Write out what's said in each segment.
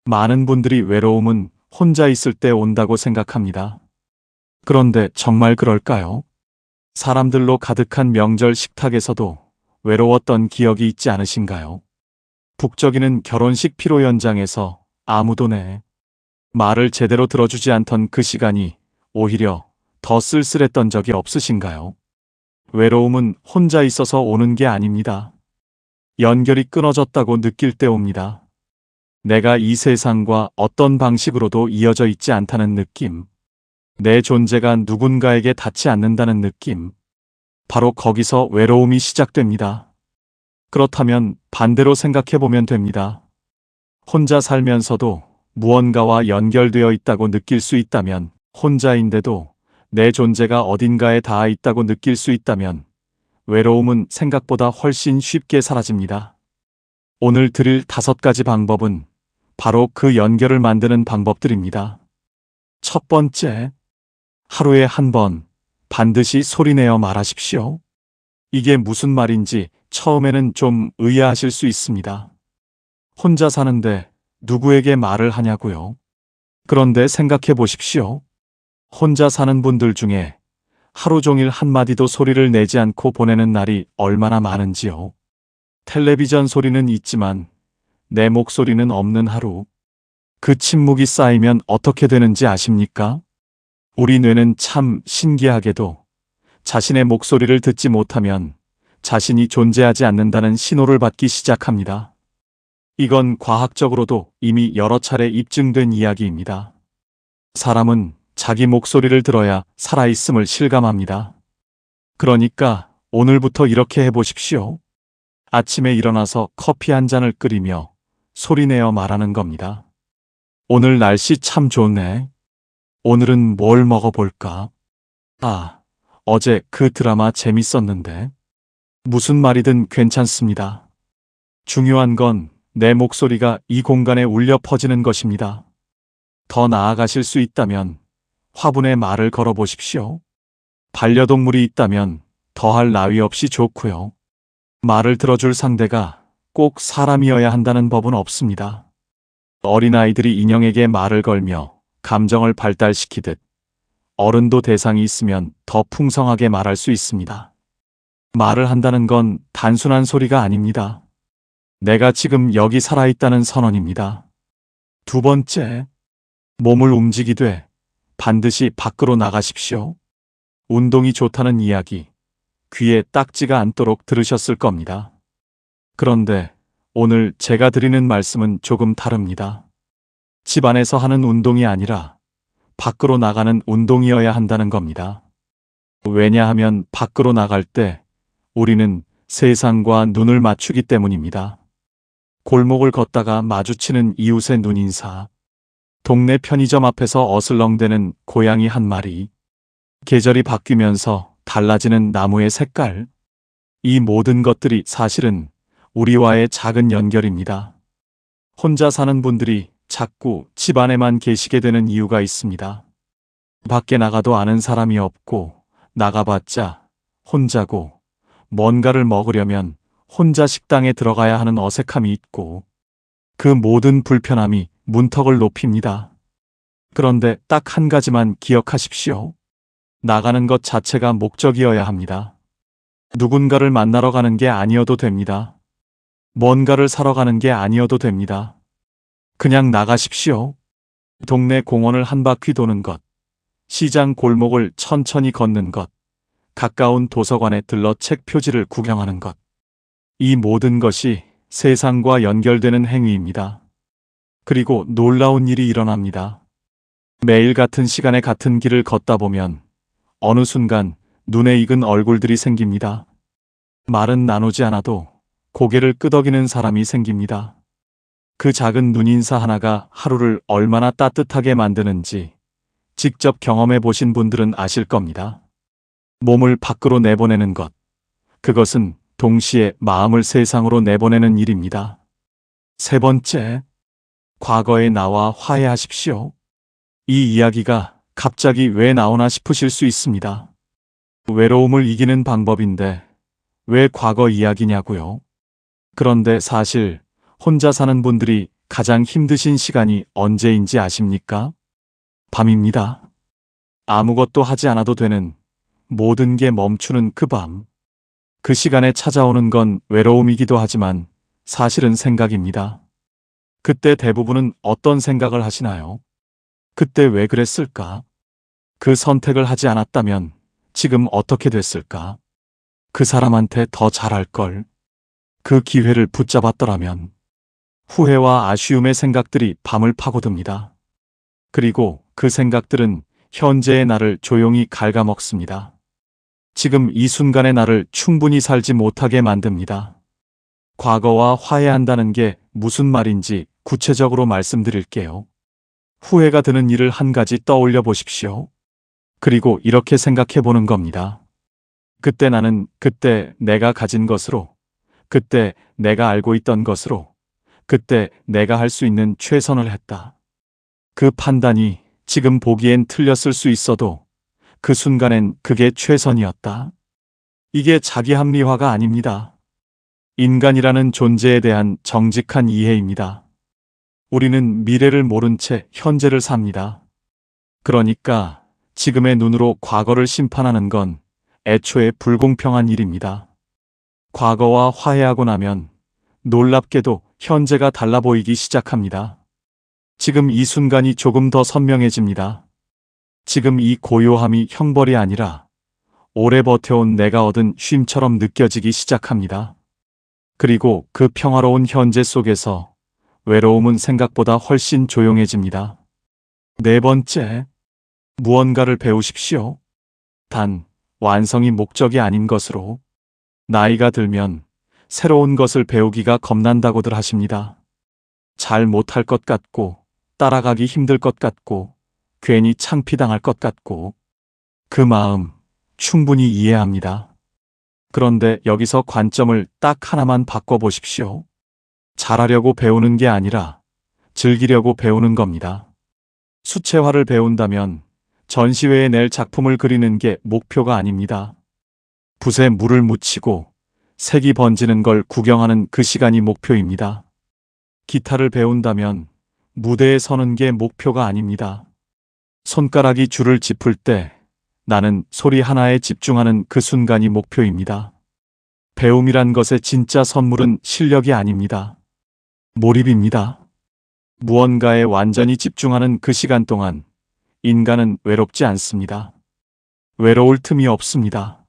많은 분들이 외로움은 혼자 있을 때 온다고 생각합니다. 그런데 정말 그럴까요? 사람들로 가득한 명절 식탁에서도 외로웠던 기억이 있지 않으신가요? 북적이는 결혼식 피로 연장에서 아무도 내 말을 제대로 들어주지 않던 그 시간이 오히려 더 쓸쓸했던 적이 없으신가요? 외로움은 혼자 있어서 오는 게 아닙니다. 연결이 끊어졌다고 느낄 때 옵니다. 내가 이 세상과 어떤 방식으로도 이어져 있지 않다는 느낌. 내 존재가 누군가에게 닿지 않는다는 느낌. 바로 거기서 외로움이 시작됩니다. 그렇다면 반대로 생각해 보면 됩니다. 혼자 살면서도 무언가와 연결되어 있다고 느낄 수 있다면, 혼자인데도 내 존재가 어딘가에 닿아 있다고 느낄 수 있다면, 외로움은 생각보다 훨씬 쉽게 사라집니다. 오늘 드릴 5가지 방법은 바로 그 연결을 만드는 방법들입니다. 첫 번째, 하루에 한 번 반드시 소리내어 말하십시오. 이게 무슨 말인지 처음에는 좀 의아하실 수 있습니다. 혼자 사는데 누구에게 말을 하냐고요? 그런데 생각해 보십시오. 혼자 사는 분들 중에 하루 종일 한마디도 소리를 내지 않고 보내는 날이 얼마나 많은지요. 텔레비전 소리는 있지만 내 목소리는 없는 하루. 그 침묵이 쌓이면 어떻게 되는지 아십니까? 우리 뇌는 참 신기하게도 자신의 목소리를 듣지 못하면 자신이 존재하지 않는다는 신호를 받기 시작합니다. 이건 과학적으로도 이미 여러 차례 입증된 이야기입니다. 사람은 자기 목소리를 들어야 살아있음을 실감합니다. 그러니까 오늘부터 이렇게 해보십시오. 아침에 일어나서 커피 한 잔을 끓이며 소리내어 말하는 겁니다. 오늘 날씨 참 좋네. 오늘은 뭘 먹어볼까? 아, 어제 그 드라마 재밌었는데. 무슨 말이든 괜찮습니다. 중요한 건 내 목소리가 이 공간에 울려 퍼지는 것입니다. 더 나아가실 수 있다면 화분에 말을 걸어보십시오. 반려동물이 있다면 더할 나위 없이 좋고요. 말을 들어줄 상대가 꼭 사람이어야 한다는 법은 없습니다. 어린아이들이 인형에게 말을 걸며 감정을 발달시키듯 어른도 대상이 있으면 더 풍성하게 말할 수 있습니다. 말을 한다는 건 단순한 소리가 아닙니다. 내가 지금 여기 살아있다는 선언입니다. 두 번째, 몸을 움직이되 반드시 밖으로 나가십시오. 운동이 좋다는 이야기, 귀에 딱지가 않도록 들으셨을 겁니다. 그런데 오늘 제가 드리는 말씀은 조금 다릅니다. 집 안에서 하는 운동이 아니라 밖으로 나가는 운동이어야 한다는 겁니다. 왜냐하면 밖으로 나갈 때 우리는 세상과 눈을 맞추기 때문입니다. 골목을 걷다가 마주치는 이웃의 눈인사, 동네 편의점 앞에서 어슬렁대는 고양이 한 마리, 계절이 바뀌면서 달라지는 나무의 색깔, 이 모든 것들이 사실은 우리와의 작은 연결입니다. 혼자 사는 분들이 자꾸 집 안에만 계시게 되는 이유가 있습니다. 밖에 나가도 아는 사람이 없고, 나가봤자 혼자고, 뭔가를 먹으려면 혼자 식당에 들어가야 하는 어색함이 있고, 그 모든 불편함이 문턱을 높입니다. 그런데 딱 한 가지만 기억하십시오. 나가는 것 자체가 목적이어야 합니다. 누군가를 만나러 가는 게 아니어도 됩니다. 뭔가를 사러 가는 게 아니어도 됩니다. 그냥 나가십시오. 동네 공원을 한 바퀴 도는 것, 시장 골목을 천천히 걷는 것, 가까운 도서관에 들러 책 표지를 구경하는 것. 이 모든 것이 세상과 연결되는 행위입니다. 그리고 놀라운 일이 일어납니다. 매일 같은 시간에 같은 길을 걷다 보면 어느 순간 눈에 익은 얼굴들이 생깁니다. 말은 나누지 않아도 고개를 끄덕이는 사람이 생깁니다. 그 작은 눈인사 하나가 하루를 얼마나 따뜻하게 만드는지 직접 경험해 보신 분들은 아실 겁니다. 몸을 밖으로 내보내는 것, 그것은 동시에 마음을 세상으로 내보내는 일입니다. 세 번째, 과거의 나와 화해하십시오. 이 이야기가 갑자기 왜 나오나 싶으실 수 있습니다. 외로움을 이기는 방법인데 왜 과거 이야기냐고요? 그런데 사실 혼자 사는 분들이 가장 힘드신 시간이 언제인지 아십니까? 밤입니다. 아무것도 하지 않아도 되는, 모든 게 멈추는 그 밤. 그 시간에 찾아오는 건 외로움이기도 하지만 사실은 생각입니다. 그때 대부분은 어떤 생각을 하시나요? 그때 왜 그랬을까? 그 선택을 하지 않았다면 지금 어떻게 됐을까? 그 사람한테 더 잘할 걸. 그 기회를 붙잡았더라면. 후회와 아쉬움의 생각들이 밤을 파고듭니다. 그리고 그 생각들은 현재의 나를 조용히 갉아먹습니다. 지금 이 순간의 나를 충분히 살지 못하게 만듭니다. 과거와 화해한다는 게 무슨 말인지 구체적으로 말씀드릴게요. 후회가 드는 일을 한 가지 떠올려 보십시오. 그리고 이렇게 생각해 보는 겁니다. 그때 나는 그때 내가 가진 것으로, 그때 내가 알고 있던 것으로, 그때 내가 할 수 있는 최선을 했다. 그 판단이 지금 보기엔 틀렸을 수 있어도 그 순간엔 그게 최선이었다. 이게 자기 합리화가 아닙니다. 인간이라는 존재에 대한 정직한 이해입니다. 우리는 미래를 모른 채 현재를 삽니다. 그러니까 지금의 눈으로 과거를 심판하는 건 애초에 불공평한 일입니다. 과거와 화해하고 나면 놀랍게도 현재가 달라 보이기 시작합니다. 지금 이 순간이 조금 더 선명해집니다. 지금 이 고요함이 형벌이 아니라 오래 버텨온 내가 얻은 쉼처럼 느껴지기 시작합니다. 그리고 그 평화로운 현재 속에서 외로움은 생각보다 훨씬 조용해집니다. 네 번째, 무언가를 배우십시오. 단, 완성이 목적이 아닌 것으로. 나이가 들면 새로운 것을 배우기가 겁난다고들 하십니다. 잘 못할 것 같고, 따라가기 힘들 것 같고, 괜히 창피당할 것 같고. 그 마음 충분히 이해합니다. 그런데 여기서 관점을 딱 하나만 바꿔보십시오. 잘하려고 배우는 게 아니라 즐기려고 배우는 겁니다. 수채화를 배운다면 전시회에 낼 작품을 그리는 게 목표가 아닙니다. 붓에 물을 묻히고 색이 번지는 걸 구경하는 그 시간이 목표입니다. 기타를 배운다면 무대에 서는 게 목표가 아닙니다. 손가락이 줄을 짚을 때 나는 소리 하나에 집중하는 그 순간이 목표입니다. 배움이란 것의 진짜 선물은 실력이 아닙니다. 몰입입니다. 무언가에 완전히 집중하는 그 시간 동안 인간은 외롭지 않습니다. 외로울 틈이 없습니다.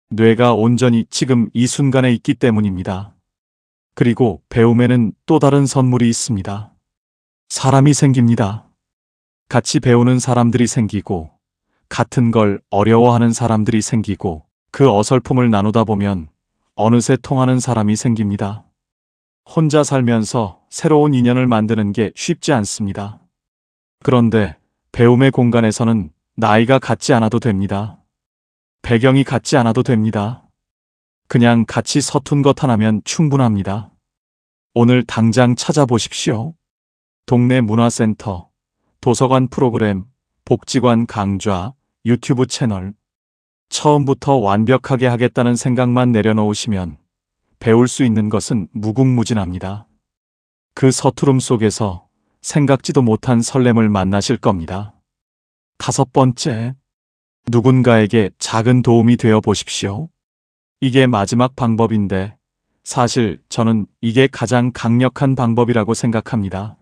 뇌가 온전히 지금 이 순간에 있기 때문입니다. 그리고 배움에는 또 다른 선물이 있습니다. 사람이 생깁니다. 같이 배우는 사람들이 생기고, 같은 걸 어려워하는 사람들이 생기고, 그 어설픔을 나누다 보면 어느새 통하는 사람이 생깁니다. 혼자 살면서 새로운 인연을 만드는 게 쉽지 않습니다. 그런데 배움의 공간에서는 나이가 같지 않아도 됩니다. 배경이 같지 않아도 됩니다. 그냥 같이 서툰 것 하나면 충분합니다. 오늘 당장 찾아보십시오. 동네 문화센터, 도서관 프로그램, 복지관 강좌, 유튜브 채널. 처음부터 완벽하게 하겠다는 생각만 내려놓으시면 배울 수 있는 것은 무궁무진합니다. 그 서투름 속에서 생각지도 못한 설렘을 만나실 겁니다. 다섯 번째, 누군가에게 작은 도움이 되어 보십시오. 이게 마지막 방법인데 사실 저는 이게 가장 강력한 방법이라고 생각합니다.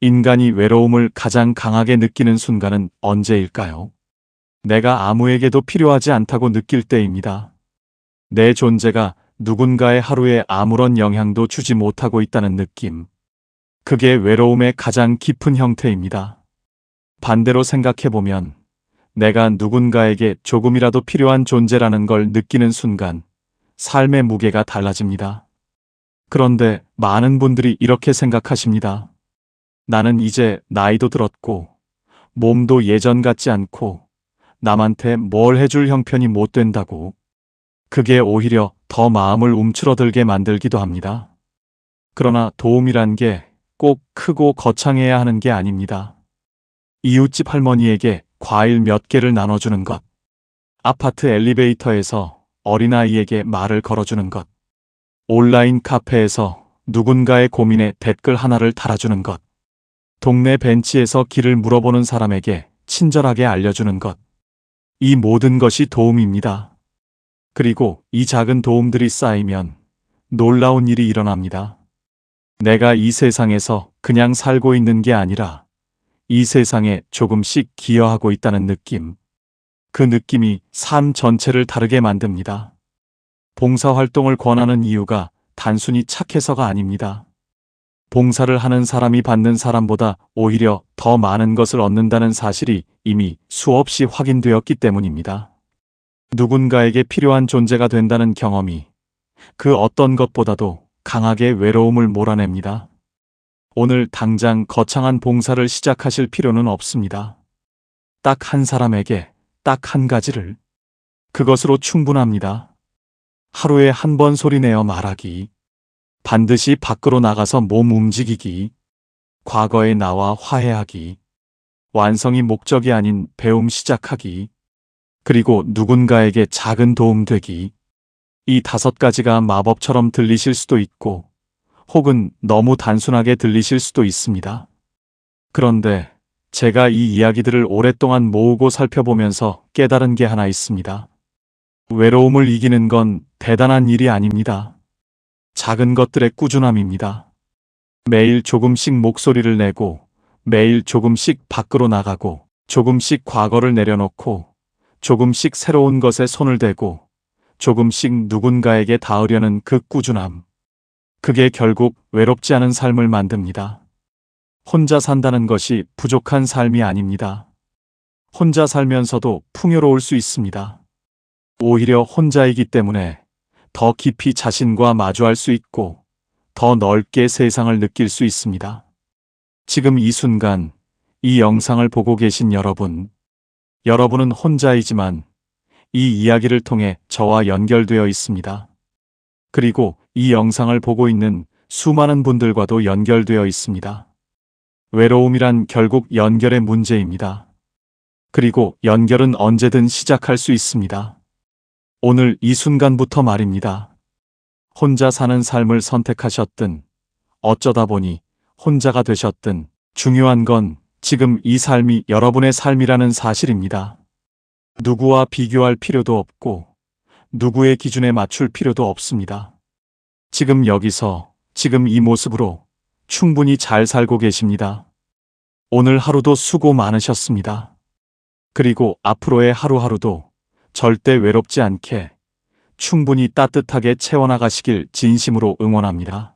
인간이 외로움을 가장 강하게 느끼는 순간은 언제일까요? 내가 아무에게도 필요하지 않다고 느낄 때입니다. 내 존재가 누군가의 하루에 아무런 영향도 주지 못하고 있다는 느낌. 그게 외로움의 가장 깊은 형태입니다. 반대로 생각해보면 내가 누군가에게 조금이라도 필요한 존재라는 걸 느끼는 순간 삶의 무게가 달라집니다. 그런데 많은 분들이 이렇게 생각하십니다. 나는 이제 나이도 들었고 몸도 예전 같지 않고 남한테 뭘 해줄 형편이 못 된다고. 그게 오히려 더 마음을 움츠러들게 만들기도 합니다. 그러나 도움이란 게 꼭 크고 거창해야 하는 게 아닙니다. 이웃집 할머니에게 과일 몇 개를 나눠주는 것, 아파트 엘리베이터에서 어린아이에게 말을 걸어주는 것, 온라인 카페에서 누군가의 고민에 댓글 하나를 달아주는 것. 동네 벤치에서 길을 물어보는 사람에게 친절하게 알려주는 것. 이 모든 것이 도움입니다. 그리고 이 작은 도움들이 쌓이면 놀라운 일이 일어납니다. 내가 이 세상에서 그냥 살고 있는 게 아니라 이 세상에 조금씩 기여하고 있다는 느낌. 그 느낌이 삶 전체를 다르게 만듭니다. 봉사활동을 권하는 이유가 단순히 착해서가 아닙니다. 봉사를 하는 사람이 받는 사람보다 오히려 더 많은 것을 얻는다는 사실이 이미 수없이 확인되었기 때문입니다. 누군가에게 필요한 존재가 된다는 경험이 그 어떤 것보다도 강하게 외로움을 몰아냅니다. 오늘 당장 거창한 봉사를 시작하실 필요는 없습니다. 딱 한 사람에게 딱 한 가지를. 그것으로 충분합니다. 하루에 한 번 소리내어 말하기. 반드시 밖으로 나가서 몸 움직이기. 과거의 나와 화해하기. 완성이 목적이 아닌 배움 시작하기. 그리고 누군가에게 작은 도움 되기. 이 5가지가 마법처럼 들리실 수도 있고 혹은 너무 단순하게 들리실 수도 있습니다. 그런데 제가 이 이야기들을 오랫동안 모으고 살펴보면서 깨달은 게 하나 있습니다. 외로움을 이기는 건 대단한 일이 아닙니다. 작은 것들의 꾸준함입니다. 매일 조금씩 목소리를 내고, 매일 조금씩 밖으로 나가고, 조금씩 과거를 내려놓고, 조금씩 새로운 것에 손을 대고, 조금씩 누군가에게 닿으려는 그 꾸준함. 그게 결국 외롭지 않은 삶을 만듭니다. 혼자 산다는 것이 부족한 삶이 아닙니다. 혼자 살면서도 풍요로울 수 있습니다. 오히려 혼자이기 때문에 더 깊이 자신과 마주할 수 있고 더 넓게 세상을 느낄 수 있습니다. 지금 이 순간 이 영상을 보고 계신 여러분은 혼자이지만 이 이야기를 통해 저와 연결되어 있습니다. 그리고 이 영상을 보고 있는 수많은 분들과도 연결되어 있습니다. 외로움이란 결국 연결의 문제입니다. 그리고 연결은 언제든 시작할 수 있습니다. 오늘 이 순간부터 말입니다. 혼자 사는 삶을 선택하셨든 어쩌다 보니 혼자가 되셨든 중요한 건 지금 이 삶이 여러분의 삶이라는 사실입니다. 누구와 비교할 필요도 없고 누구의 기준에 맞출 필요도 없습니다. 지금 여기서 지금 이 모습으로 충분히 잘 살고 계십니다. 오늘 하루도 수고 많으셨습니다. 그리고 앞으로의 하루하루도 절대 외롭지 않게 충분히 따뜻하게 채워나가시길 진심으로 응원합니다.